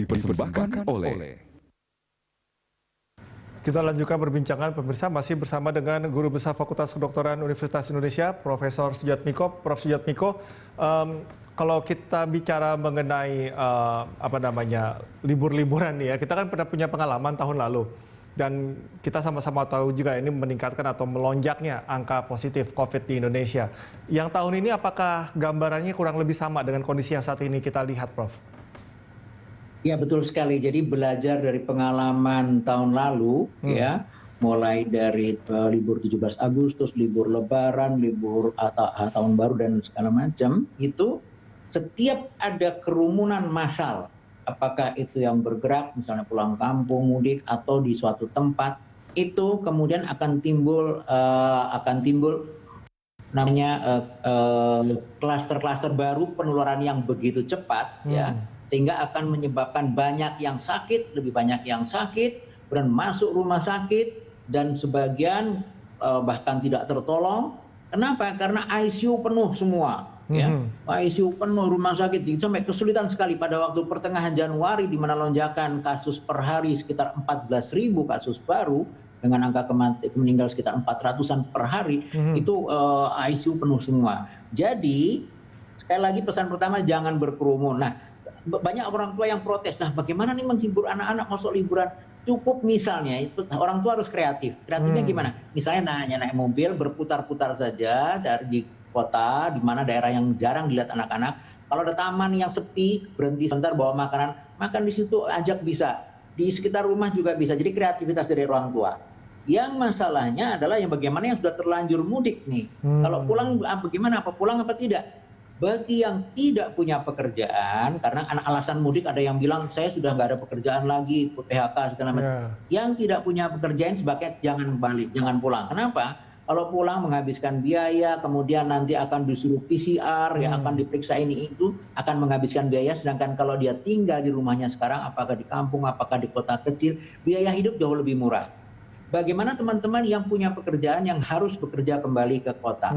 dipersembahkan oleh Kita lanjutkan perbincangan pemirsa, masih bersama dengan Guru Besar Fakultas Kedokteran Universitas Indonesia, Profesor Sujatmiko. Prof. Sujatmiko, kalau kita bicara mengenai libur-liburan nih ya, kita kan pernah punya pengalaman tahun lalu. Dan kita sama-sama tahu juga ini meningkatkan atau melonjaknya angka positif COVID di Indonesia. Yang tahun ini apakah gambarannya kurang lebih sama dengan kondisi yang saat ini kita lihat, Prof? Ya, betul sekali. Jadi belajar dari pengalaman tahun lalu, ya, mulai dari libur 17 Agustus, libur Lebaran, libur tahun baru dan segala macam, itu setiap ada kerumunan massal, apakah itu yang bergerak, misalnya pulang kampung, mudik, atau di suatu tempat, itu kemudian akan timbul namanya klaster-klaster baru penularan yang begitu cepat, ya. Sehingga akan menyebabkan banyak yang sakit, lebih banyak yang sakit, dan masuk rumah sakit, dan sebagian bahkan tidak tertolong. Kenapa? Karena ICU penuh semua. Ya, ICU penuh, rumah sakit, sampai kesulitan sekali pada waktu pertengahan Januari, di mana lonjakan kasus per hari sekitar 14.000 kasus baru, dengan angka meninggal sekitar 400-an per hari, itu ICU penuh semua. Jadi, sekali lagi pesan pertama, jangan berkerumun. Nah, banyak orang tua yang protes, nah bagaimana nih menghibur anak-anak masuk liburan? Cukup misalnya, orang tua harus kreatif. Kreatifnya gimana? Misalnya naik mobil, berputar-putar saja di kota, di mana daerah yang jarang dilihat anak-anak. Kalau ada taman yang sepi, berhenti sebentar bawa makanan, makan di situ, ajak bisa. Di sekitar rumah juga bisa. Jadi kreativitas dari orang tua. Yang masalahnya adalah yang bagaimana yang sudah terlanjur mudik nih. Kalau pulang bagaimana? Apa pulang apa tidak? Bagi yang tidak punya pekerjaan, karena alasan mudik ada yang bilang saya sudah nggak ada pekerjaan lagi, PHK segala macam. Yang tidak punya pekerjaan sebaiknya jangan balik, jangan pulang. Kenapa? Kalau pulang menghabiskan biaya, kemudian nanti akan disuruh PCR, ya akan diperiksa ini itu, akan menghabiskan biaya. Sedangkan kalau dia tinggal di rumahnya sekarang, apakah di kampung, apakah di kota kecil, biaya hidup jauh lebih murah. Bagaimana teman-teman yang punya pekerjaan yang harus bekerja kembali ke kota?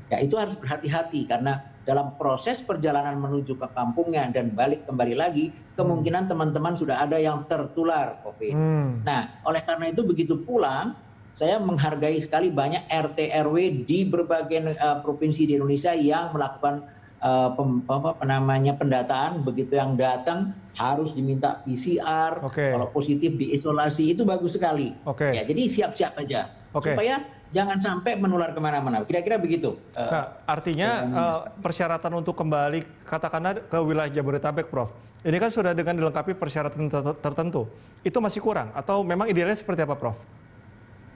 Ya itu harus berhati-hati, karena dalam proses perjalanan menuju ke kampungnya dan balik kembali lagi, kemungkinan teman-teman sudah ada yang tertular COVID. Nah, oleh karena itu begitu pulang, saya menghargai sekali banyak RT RW di berbagai provinsi di Indonesia yang melakukan pendataan. Begitu yang datang harus diminta PCR, kalau positif diisolasi, itu bagus sekali. Ya, jadi siap-siap aja supaya jangan sampai menular kemana-mana. Kira-kira begitu. Nah, artinya persyaratan untuk kembali katakanlah ke wilayah Jabodetabek, Prof. Ini kan sudah dengan dilengkapi persyaratan tertentu. Itu masih kurang atau memang idealnya seperti apa, Prof?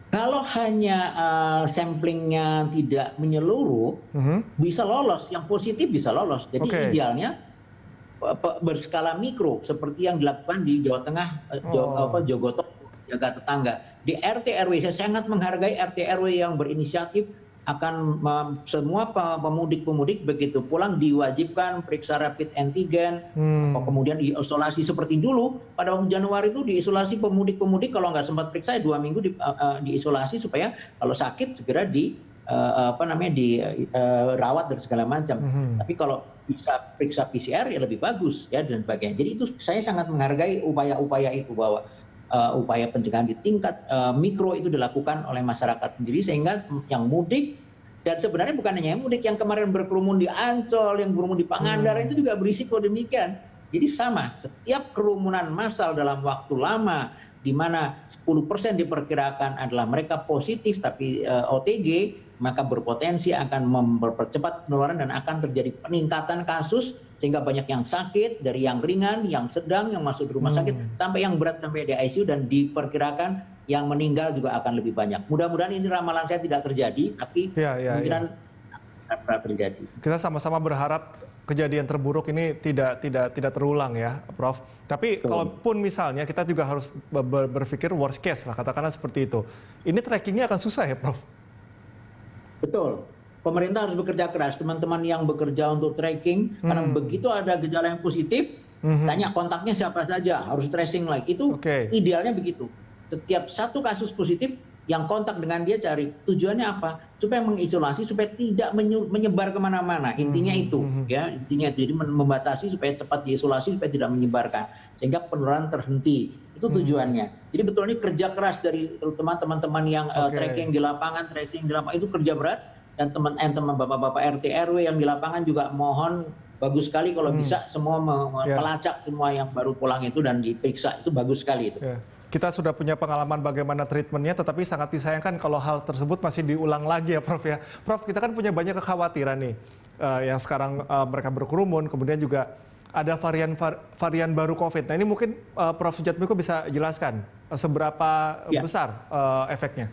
Kalau hanya samplingnya tidak menyeluruh, bisa lolos. Yang positif bisa lolos. Jadi idealnya berskala mikro seperti yang dilakukan di Jawa Tengah, Jogotok, jaga tetangga. Di RT RW, saya sangat menghargai RT RW yang berinisiatif akan semua pemudik-pemudik begitu pulang diwajibkan periksa rapid antigen, kemudian diisolasi seperti dulu. Pada waktu Januari itu diisolasi pemudik-pemudik, kalau nggak sempat periksa 2 minggu diisolasi supaya kalau sakit segera dirawat dan segala macam. Tapi kalau bisa periksa PCR ya lebih bagus ya dan sebagainya. Jadi itu saya sangat menghargai upaya-upaya itu, bahwa upaya pencegahan di tingkat mikro itu dilakukan oleh masyarakat sendiri, sehingga yang mudik, dan sebenarnya bukan hanya yang mudik, yang kemarin berkerumun di Ancol, yang berkerumun di Pangandaran itu juga berisiko demikian. Jadi sama, setiap kerumunan massal dalam waktu lama, di mana 10% diperkirakan adalah mereka positif tapi OTG, maka berpotensi akan mempercepat penularan dan akan terjadi peningkatan kasus, sehingga banyak yang sakit, dari yang ringan, yang sedang, yang masuk di rumah sakit, sampai yang berat sampai di ICU, dan diperkirakan yang meninggal juga akan lebih banyak. Mudah-mudahan ini ramalan saya tidak terjadi, tapi kemungkinan akan terjadi. Kita sama-sama berharap kejadian terburuk ini tidak terulang ya, Prof. Tapi kalaupun misalnya kita juga harus berpikir worst case lah, katakanlah seperti itu. Ini trackingnya akan susah ya, Prof? Betul. Pemerintah harus bekerja keras, teman-teman yang bekerja untuk tracking, karena begitu ada gejala yang positif, tanya kontaknya siapa saja, harus tracing lagi. Itu idealnya begitu. Setiap satu kasus positif yang kontak dengan dia cari. Tujuannya apa? Supaya mengisolasi, supaya tidak menyebar kemana-mana. Intinya itu, ya. Intinya itu. Jadi membatasi supaya cepat diisolasi, supaya tidak menyebarkan. Sehingga penularan terhenti. Itu tujuannya. Jadi betul ini kerja keras dari terutama teman-teman yang tracking di lapangan, tracing di lapangan, itu kerja berat. Dan teman bapak-bapak RT RW yang di lapangan juga mohon bagus sekali kalau bisa semua melacak semua yang baru pulang itu dan diperiksa. Itu bagus sekali itu. Kita sudah punya pengalaman bagaimana treatmentnya, tetapi sangat disayangkan kalau hal tersebut masih diulang lagi ya Prof ya. Prof, kita kan punya banyak kekhawatiran nih, yang sekarang mereka berkerumun, kemudian juga ada varian baru COVID. Nah ini mungkin Prof Sujatmiko bisa jelaskan seberapa besar efeknya.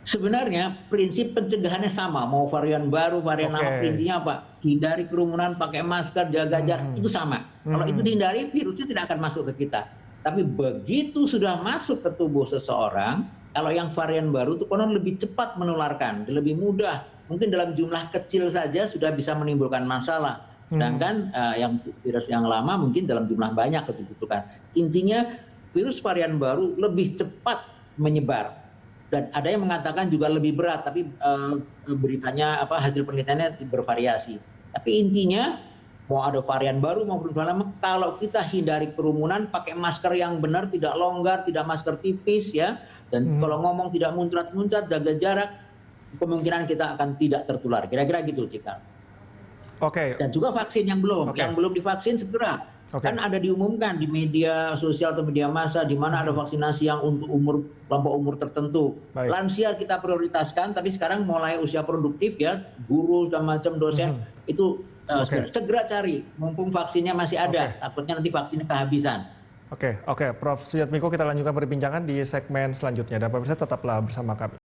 Sebenarnya prinsip pencegahannya sama, mau varian baru, varian lama, prinsipnya apa? Hindari kerumunan, pakai masker, jaga jarak, itu sama. Kalau itu dihindari, virusnya tidak akan masuk ke kita. Tapi begitu sudah masuk ke tubuh seseorang, kalau yang varian baru itu konon lebih cepat menularkan, lebih mudah. Mungkin dalam jumlah kecil saja sudah bisa menimbulkan masalah. Sedangkan yang virus yang lama mungkin dalam jumlah banyak dibutuhkan. Intinya virus varian baru lebih cepat menyebar. Dan ada yang mengatakan juga lebih berat, tapi beritanya hasil penelitiannya bervariasi. Tapi intinya mau ada varian baru maupun varian lama, kalau kita hindari kerumunan, pakai masker yang benar, tidak longgar, tidak masker tipis ya, dan kalau ngomong tidak muncrat-muncrat, jaga jarak, kemungkinan kita akan tidak tertular. Kira-kira gitu, Cika. Dan juga vaksin yang belum divaksin segera. Kan ada diumumkan di media sosial atau media massa di mana ada vaksinasi yang untuk kelompok umur tertentu. Lansia kita prioritaskan, tapi sekarang mulai usia produktif ya, guru dan macam dosen itu segera cari, mumpung vaksinnya masih ada. Takutnya nanti vaksinnya kehabisan. Prof Sujatmiko, kita lanjutkan perbincangan di segmen selanjutnya. Dan pemirsa tetaplah bersama kami.